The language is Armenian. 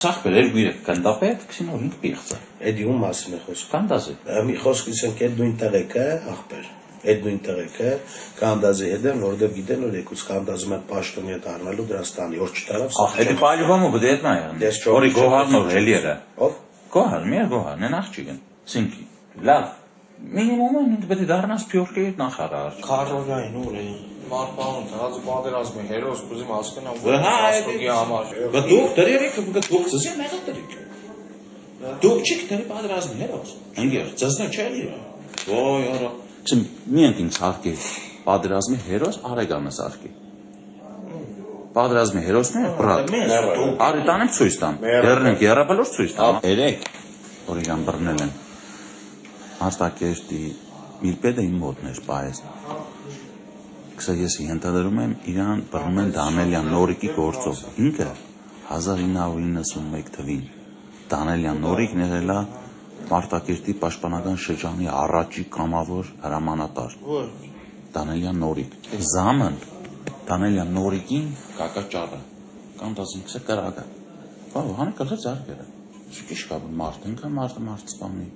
Սախբեր երգույրը կնդապետ, կսին օրինք պիղծը։ Էդի ում մասին է խոսք։ Կանդազի։ Մի խոսքից ենք այդ նույն տեղեկը, ախպեր։ Այդ նույն տեղեկը կանդազի հետ են, որտեղ գիտեն որ եկուց կանդազում են պաշտոնի հետ առնելու Դրաստանի, որ չտարավ։ Էդի պայլվամը բդետ նա է։ Որի գոհարնով հելիերը։ Ով։ Գոհար, մի գոհար, նեն աղջիկն։ Սինքի։ Լավ։ Մինիմումը ինձ պետք է դառնաս փյորքի հետ նախարար։ Քարորային ուր է։ Մարփան դրած պատերազմի հերոս կուզիմ հասկանամ որ հաստուկի համար։ Դուք դերերիք դուք ծզի մեղա դերիք։ Դուք չեք դերի պատերազմի հերոս։ Ընկեր, ծզնա չէ։ Ոյ, արա։ Չեմ միայն ինձ հարկի պատերազմի հերոս Արեգանս հարկի։ Պատերազմի հերոսն է բրատ։ Արի տանեմ ցույց տամ։ Երնենք երապալոր ցույց տամ։ Երեք որ իրան բռնել են։ Արտակերտի միլպեդը իմ մոտն էր պայես։ Ես ենթադրում եմ իրան բռնում են Դանելյան Նորիկի գործով։ Ինքը 1991 թվին Դանելյան Նորիկն եղել է Մարտակերտի պաշտպանական շրջանի առաջի կամավոր հրամանատար։ Դանելյան Նորիկ։ Զամն Դանելյան Նորիկին կակաճառը կանդազինքսը կրակը։ Բա հանը կլը ձարգերը։ Շուտի շկաբը մարդ ինքը մարդը մարդ սպանի։